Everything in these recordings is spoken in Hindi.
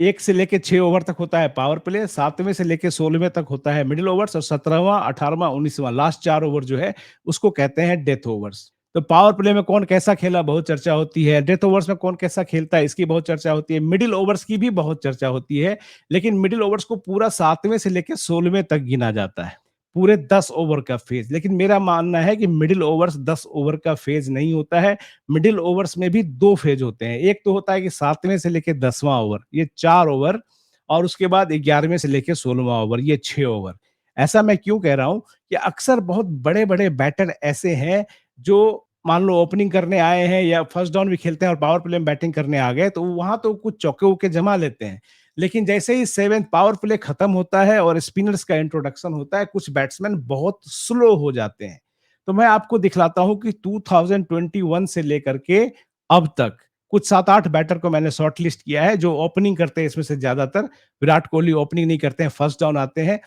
1 से लेके 6 ओवर तक होता है पावर प्ले, 7वें से लेके 16वें तक होता है मिडल ओवर्स और 17वां, 18वां, 19वां लास्ट 4 ओवर जो है उसको कहते हैं डेथ ओवर्स। तो पावर प्ले में कौन कैसा खेला बहुत चर्चा होती है, डेथ ओवर्स में कौन कैसा खेलता है इसकी बहुत चर्चा होती है, मिडल ओवर्स की भी बहुत चर्चा होती है, लेकिन मिडल ओवर्स को पूरा 7वें से लेके 16वें तक गिना जाता है। पूरे 10 ओवर का फेज़, लेकिन मेरा मानना है कि मिडल ओवर्स 10 ओवर का फेज़ नहीं होता है। मिडिल ओवर्स में भी 2 फेज होते हैं। एक तो होता है कि 7वें से लेके 10वां ओवर, ये 4 ओवर और उसके बाद 11वें से लेके 16वां ओवर, ये 6 ओवर। ऐसा मैं क्यों कह रहा हूँ कि अक्सर बहुत बड़े-बड़े बैटर ऐसे हैं, जो मान लो ओपनिंग करने आए हैं या फर्स्ट डाउन भी खेलते हैं और पावर प्ले में बैटिंग करने आ गए, तो वहाँ तो कुछ चौके-वौके जमा लेते हैं। लेकिन जैसे ही 7th पावर प्ले खत्म होता है और स्पिनर्स का इंट्रोडक्शन होता है, कुछ बैट्समैन बहुत स्लो हो जाते हैं। तो मैं आपको दिखलाता हूँ कि 2021 से लेकर के अब तक कुछ 7-8 बैटर को मैंने शॉर्ट लिस्ट किया है जो ओपनिंग करते हैं इसमें से ज्यादातर। विराट कोहली ओपनिंग नहीं करते हैं, फर्स्ट डाउन आते हैं।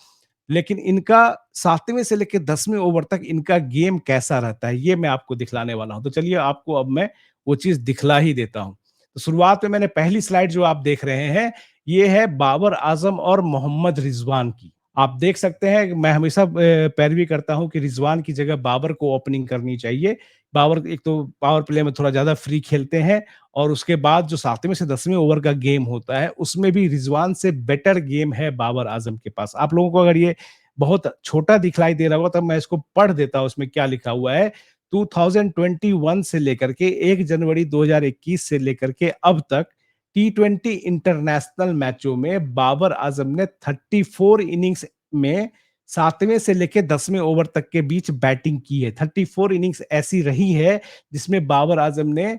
लेकिन इनका 7वें से लेके 10वें ओवर तक इनका गेम कैसा रहता है, ये मैं आपको दिखलाने वाला हूँ। तो चलिए आपको अब मैं वो चीज़ दिखला ही देता हूँ। तो शुरुआत में मैंने पहली स्लाइड जो आप देख रहे हैं, ये है बाबर आज़म और मोहम्मद रिजवान की। आप देख सकते हैं कि मैं हमेशा पैरवी करता हूँ कि रिजवान की जगह बाबर को ओपनिंग करनी चाहिए। बाबर एक तो पावर प्ले में थोड़ा ज़्यादा फ्री खेलते हैं और उसके बाद जो 7वें से 10वें ओवर का गेम होता है, उसमें भी रिजवान से बेटर गेम है बाबर आज़म के पास। आप लोगों को अगर ये बहुत छोटा दिखलाई दे रहा होगा, तब मैं इसको पढ़ देता हूँ, उसमें क्या लिखा हुआ है। 2021 से लेकर के 1 जनवरी 2021 से लेकर के अब तक टी20 इंटरनेशनल मैचों में बाबर आजम ने 34 इनिंग्स में 7वें से लेके 10वें ओवर तक के बीच बैटिंग की है। 34 इनिंग्स ऐसी रही है जिसमें बाबर आजम ने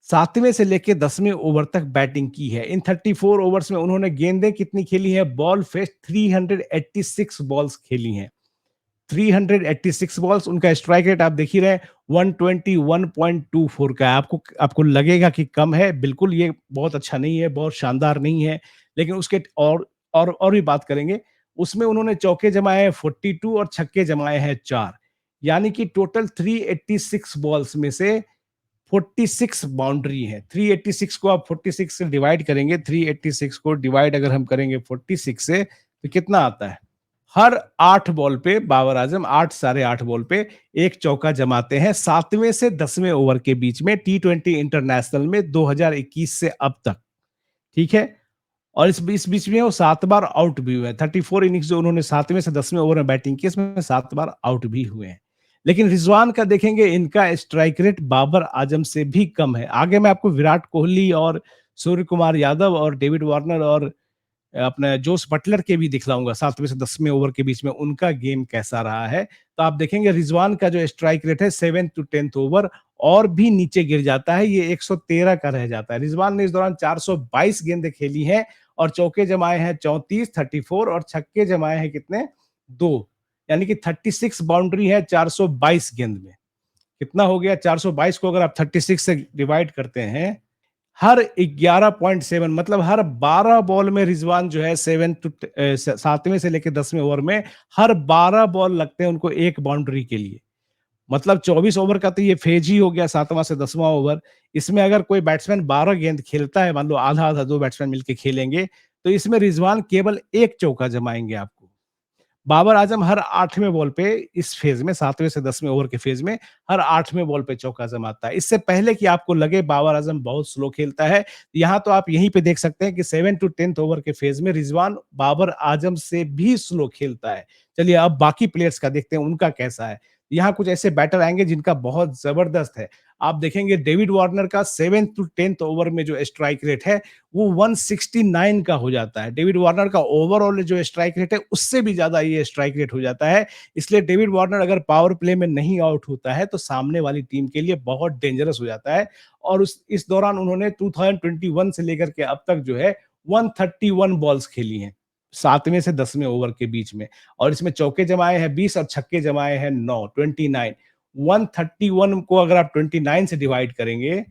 7वें से लेके 10वें ओवर तक बैटिंग की है। इन 34 ओवर्स में उन्होंने गेंदें कितनी खेली हैं? बॉल फेस 386 बॉल्स खेली हैं। 386 बॉल्स, उनका स्ट्राइक रेट आप देख ही रहे हैं 121.24 का है। आपको आपको लगेगा कि कम है, बिल्कुल ये बहुत अच्छा नहीं है, बहुत शानदार नहीं है, लेकिन उसके और भी बात करेंगे। उसमें उन्होंने चौके जमाए हैं 42 और छक्के जमाए हैं 4, यानी कि टोटल 386 बॉल्स में से 46 बाउंड्री है। 386 को आप 46 से डिवाइड करेंगे, 386 को डिवाइड अगर हम करेंगे 46 से, तो कितना आता है? हर 8 बॉल पे बाबर आजम 8 साढ़े 8 बॉल पे एक चौका जमाते हैं 7वें से 10वें ओवर के बीच में टी20 इंटरनेशनल में 2021 से अब तक। ठीक है? और इस बीच में वो 7 बार आउट भी हुए हैं। 34 इनिंग्स जो उन्होंने 7वें से 10वें ओवर में बैटिंग की, इसमें 7 बार आउट भी हुए हैं। लेकिन रिजवान का देखेंगे, इनका स्ट्राइक रेट बाबर आजम से भी कम है। आगे मैं आपको विराट कोहली और सूर्य कुमार यादव और डेविड वार्नर और अपने जोस बटलर के भी दिखलाऊंगा 7वें से 10वें ओवर के बीच में उनका गेम कैसा रहा है। तो आप देखेंगे रिजवान का जो स्ट्राइक रेट है 7th टू 10th ओवर और भी नीचे गिर जाता है, ये 113 का रह जाता है। रिजवान ने इस दौरान 422 गेंदें खेली हैं और चौके जमाए हैं 34, 34 और छक्के जमाए हैं कितने? 2, यानी कि 36 बाउंड्री है 422 गेंद में। कितना हो गया? 422 को अगर आप 36 से डिवाइड करते हैं, हर 11.7 मतलब हर 12 बॉल में रिजवान जो है 7वें से लेकर 10वें ओवर में हर 12 बॉल लगते हैं उनको एक बाउंड्री के लिए। मतलब 24 ओवर का तो ये फेज ही हो गया, 7वां से 10वां ओवर। इसमें अगर कोई बैट्समैन 12 गेंद खेलता है, मान लो आधा-आधा 2 बैट्समैन मिलके खेलेंगे, तो इसमें रिजवान केवल 1 चौका जमाएँगे आपको। बाबर आजम हर 8वें बॉल पे इस फेज में 7वें से 10वें ओवर के फेज में हर 8वें बॉल पे चौका जमाता है। इससे पहले कि आपको लगे बाबर आजम बहुत स्लो खेलता है, यहाँ तो आप यहीं पे देख सकते हैं कि 7 टू 10th ओवर के फेज में रिजवान बाबर आजम से भी स्लो खेलता है। चलिए अब बाकी प्लेयर्स का देखते हैं उनका कैसा है। यहाँ कुछ ऐसे बैटर आएंगे जिनका बहुत जबरदस्त है। आप देखेंगे डेविड वार्नर का 7th टू 10th ओवर में जो स्ट्राइक रेट है वो 169 का हो जाता है। डेविड वार्नर का ओवरऑल जो स्ट्राइक रेट है उससे भी ज़्यादा ये स्ट्राइक रेट हो जाता है। इसलिए डेविड वार्नर अगर पावर प्ले में नहीं आउट होता है तो सामने वाली टीम के लिए बहुत डेंजरस हो जाता है। और उस इस दौरान उन्होंने 2021 से लेकर के अब तक जो है 131 बॉल्स खेली हैं, 7वें से 10वें ओवर के बीच में। और इसमें चौके जमाए हैं 20 और छक्के जमाए हैं 9, 29। 131 को अगर आप 29 से डिवाइड करेंगे,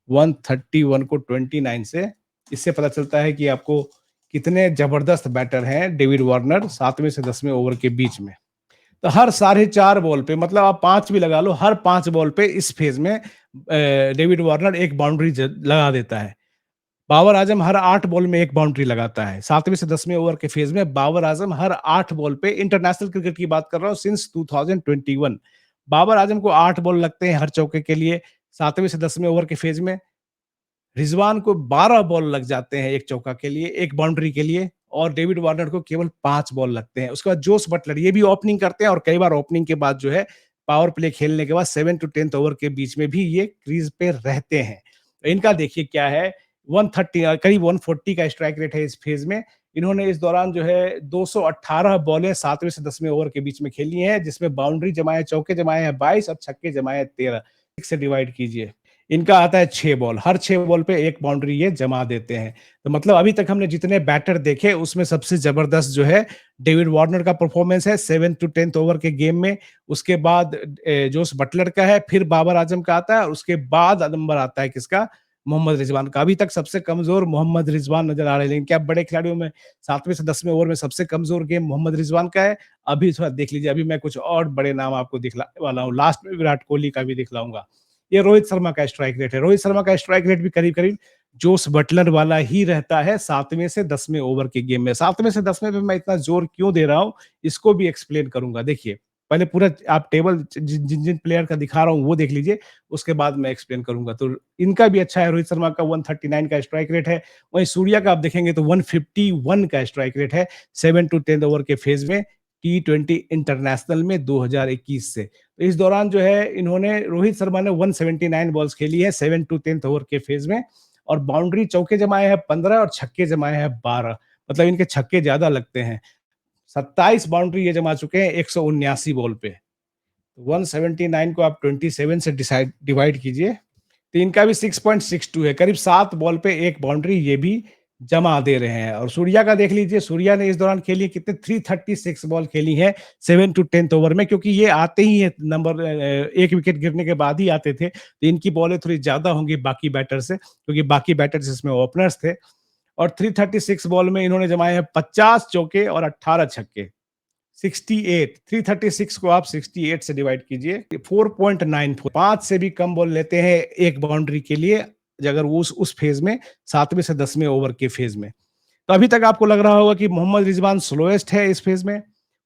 131 को 29 से, इससे पता चलता है कि आपको कितने जबरदस्त बैटर हैं डेविड वार्नर 7वें से 10वें ओवर के बीच में। तो हर साढ़े 4 बॉल पे, मतलब आप 5 भी लगा लो, हर 5 बॉल पे इस फेज में डेविड वार्नर एक बाउंड्री लगा देता है। बाबर आजम हर 8 बॉल में 1 बाउंड्री लगाता है। 7वें से 10वें ओवर के फेज़ में बाबर आजम हर 8 बॉल पे, इंटरनेशनल क्रिकेट की बात कर रहा हूँ, सिंस 2021 बाबर आजम को 8 बॉल लगते हैं हर चौके के लिए। 7वें से 10वें ओवर के फेज़ में रिजवान को 12 बॉल लग जाते हैं 1 चौका के लिए, 1 बाउंड्री के लिए, और डेविड वार्नर को केवल 5 बॉल लगते हैं। उसके बाद जोस बटलर ये भी ओपनिंग करते हैं, और कई बार ओपनिंग के बाद जो है पावर प्ले खेलने के बाद 7 टू 10th ओवर के बीच में भी ये क्रीज पे रहते हैं। तो इनका देखिए क्या है, 130 करीब 140 का स्ट्राइक रेट है इस फेज में। इन्होंने इस दौरान जो है 218 बॉलें 7वें से 10वें ओवर के बीच में खेली हैं, जिसमें बाउंड्री जमाए, चौके जमाए हैं 22 और छक्के जमाए हैं 13। से डिवाइड कीजिए। इनका आता है 6 बॉल, हर 6 बॉल पे 1 बाउंड्री ये जमा देते हैं। तो मतलब अभी तक हमने जितने बैटर देखे उसमें सबसे ज़बरदस्त जो है डेविड वार्नर का परफॉर्मेंस है 7 टू 10th ओवर के गेम में। उसके बाद जोस बटलर का है, फिर बाबर आजम का आता है, और उसके बाद नंबर आता है किसका? मोहम्मद रिजवान का। अभी तक सबसे कमज़ोर मोहम्मद रिजवान नज़र आ रहे हैं, लेकिन क्या बड़े खिलाड़ियों में 7वें से 10वें ओवर में सबसे कमज़ोर गेम मोहम्मद रिजवान का है। अभी थोड़ा देख लीजिए, अभी मैं कुछ और बड़े नाम आपको दिखलाने वाला हूँ। लास्ट में विराट कोहली का भी दिखलाऊँगा। ये रोहित शर्मा का स्ट्राइक रेट है। रोहित शर्मा का स्ट्राइक रेट भी करीब-करीब जोस बटलर वाला ही रहता है 7वें से 10वें ओवर के गेम में। 7वें से 10वें पे मैं इतना ज़ोर क्यों दे रहा हूँ, इसको भी एक्सप्लेन करूँगा। देखिए, पहले पूरा आप टेबल जिन-जिन प्लेयर का दिखा रहा हूँ वो देख लीजिए, उसके बाद मैं एक्सप्लेन करूँगा। तो इनका भी अच्छा है, रोहित शर्मा का 139 का स्ट्राइक रेट है। वहीं सूर्या का आप देखेंगे तो 151 का स्ट्राइक रेट है 7 टू 10 ओवर के फेज़ में, टी20 इंटरनेशनल में 2021 से। तो इस दौरान जो है इन्होंने, रोहित शर्मा ने 179 बॉल्स खेली है 7 टू 10th ओवर के फेज में, और बाउंड्री चौके जमाए हैं 15 और छक्के जमाए हैं 12। मतलब इनके छक्के ज्यादा लगते हैं। 27 बाउंड्री ये जमा चुके हैं 179 बॉल पे। 179 को आप 27 से डिसाइड डिवाइड कीजिए, तो इनका भी 6.62 है, करीब 7 बॉल पे 1 बाउंड्री ये भी जमा दे रहे हैं। और सूर्या का देख लीजिए, सूर्या ने इस दौरान खेली कितने, 336 बॉल खेली है 7 टू 10th ओवर में, क्योंकि ये आते ही है नंबर 1 विकेट गिरने के बाद ही आते थे, तो इनकी बॉलें थोड़ी ज़्यादा होंगी बाकी बैटर से, क्योंकि बाकी बैटर्स इसमें ओपनर्स थे। और 336 बॉल में इन्होंने जमाए हैं 50 चौके और 18 छक्के। 68, 336 को आप 68 से डिवाइड कीजिए, 4.94, 5 से भी कम बॉल लेते हैं एक बाउंड्री के लिए, अगर वो उस फेज में 7वें से 10वें ओवर के फेज में। तो अभी तक आपको लग रहा होगा कि मोहम्मद रिजवान स्लोएस्ट है इस फेज में,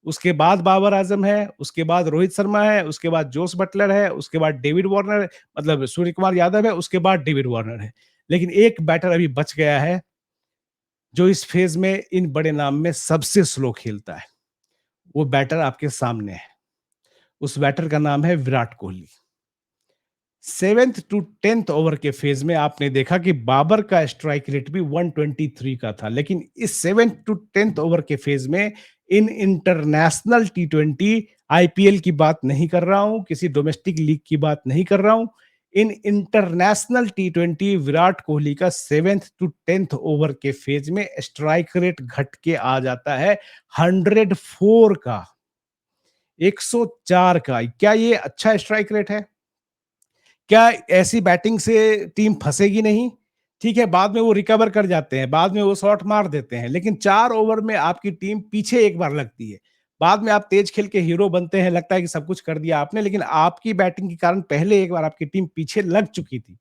उसके बाद बाबर आजम है, उसके बाद रोहित शर्मा है, उसके बाद जोस बटलर है, उसके बाद डेविड वार्नर, मतलब सूर्य कुमार यादव है, उसके बाद डेविड वार्नर है। लेकिन एक बैटर अभी बच गया है जो इस फेज में इन बड़े नाम में सबसे स्लो खेलता है। वो बैटर आपके सामने है। उस बैटर का नाम है Virat Kohli. 7th to 10th over के फेज में आपने देखा कि बाबर का स्ट्राइक रेट भी 123 का था, लेकिन इस 7th टू 10th ओवर के फेज में इन इंटरनेशनल टी20, आईपीएल की बात नहीं कर रहा हूं, किसी डोमेस्टिक लीग की बात नहीं कर रहा हूं, इन इंटरनेशनल टी20 विराट कोहली का 7th टू 10th ओवर के फेज में स्ट्राइक रेट घट के आ जाता है 104 का, 104 का। क्या ये अच्छा स्ट्राइक रेट है? क्या ऐसी बैटिंग से टीम फँसेगी नहीं? ठीक है, बाद में वो रिकवर कर जाते हैं, बाद में वो शॉट मार देते हैं, लेकिन 4 ओवर में आपकी टीम पीछे एक बार लगती है। बाद में आप तेज खेल के हीरो बनते हैं, लगता है कि सब कुछ कर दिया आपने, लेकिन आपकी बैटिंग के कारण पहले एक बार आपकी टीम पीछे लग चुकी थी।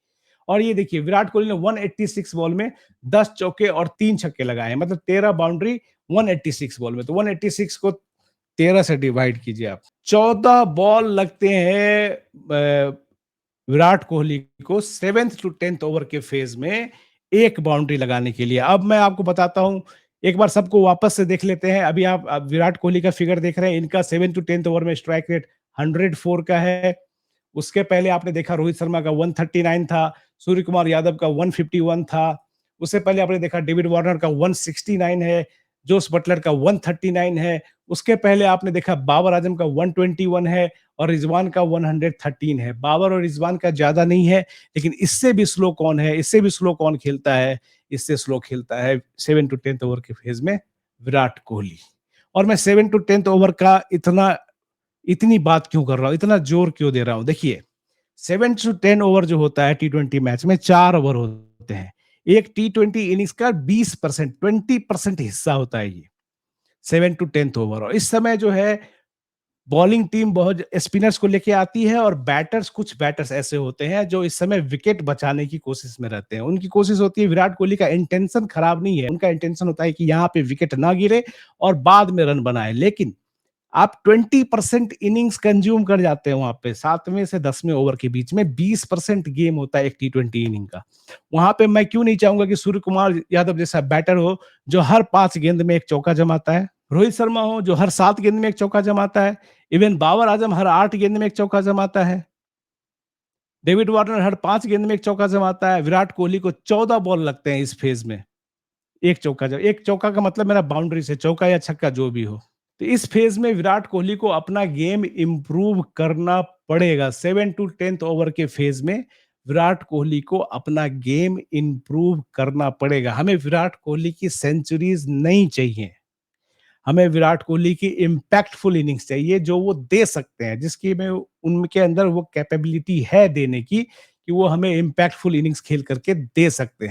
और ये देखिए, विराट कोहली ने 186 बॉल में 10 चौके और 3 छक्के लगाए हैं, मतलब 13 बाउंड्री 186 बॉल में। तो 186 को 13 से डिवाइड कीजिए आप। 14 बॉल लगते हैं विराट कोहली को 7th टू 10th ओवर के फेज में एक बाउंड्री लगाने के लिए। अब मैं आपको बताता हूं, एक बार सबको वापस से देख लेते हैं। अभी आप विराट कोहली का फिगर देख रहे हैं, इनका 7 टू 10th ओवर में स्ट्राइक रेट 104 का है। उसके पहले आपने देखा रोहित शर्मा का 139 था, सूर्य कुमार यादव का 151 था। उससे पहले आपने देखा डेविड वार्नर का 169 है, जोस बटलर का 139 है। उसके पहले आपने देखा बाबर आजम का 121 है, और रिजवान का 113 है। बाबर और रिजवान का ज्यादा नहीं है, लेकिन इससे भी स्लो कौन है, इससे भी स्लो कौन खेलता है? इससे स्लो खेलता है 7 टू 10th ओवर के फेज में विराट कोहली। और मैं 7 टू 10th ओवर का इतनी बात क्यों कर रहा हूं, इतना जोर क्यों दे रहा हूं? देखिए, 7 टू 10 ओवर जो होता है टी20 मैच में, 4 ओवर होते हैं। एक टी20 इनिंग्स का 20%, 20% हिस्सा होता है ये 7 टू 10th ओवर। और इस समय जो है बॉलिंग टीम बहुत स्पिनर्स को लेके आती है और बैटर्स कुछ बैटर्स ऐसे होते हैं जो इस समय विकेट बचाने की कोशिश में रहते हैं। उनकी कोशिश होती है विराट कोहली का इंटेंशन खराब नहीं है, उनका इंटेंशन होता है कि यहाँ पे विकेट ना गिरे और बाद में रन बनाएँ। लेकिन आप 20% इनिंग्स कंज़्यूम कर जाते हैं वहाँ पे 7वें से 10वें ओवर के बीच में 20% गेम होता है एक टी20 इनिंग का। वहाँ पे मैं क्यों नहीं चाहूँगा कि सूर्य कुमार यादव जैसा बैटर हो जो हर 5 गेंद में 1 चौका जमाता है। रोहित शर्मा हो जो हर 7 गेंद में 1 चौका जमाता है। इवन बाबर आजम हर 8 गेंद में 1 चौका जमाता है। डेविड वार्नर हर 5 गेंद में 1 चौका जमाता है। विराट कोहली को 14 बॉल लगते हैं इस फेज़ में। 1 चौका का मतलब मेरा बाउंड्री से चौका या छक्का जो भी हो। तो इस फेज़ में विराट कोहली को अपना गेम इम्प्रूव करना पड़ेगा। 7 टू 10th ओवर के फेज़ में विराट कोहली को अपना गेम इम्प्रूव करना पड़ेगा। हमें विराट कोहली की सेंचुरीज़ नहीं चाहिए। हमें विराट कोहली की इम्पैक्टफुल इनिंग्स चाहिए जो वो दे सकते हैं, जिसकी में उनके अंदर वो कैपेबिलिटी है देने की, कि वो हमें इम्पैक्टफुल इनिंग्स खेल करके दे सकते हैं।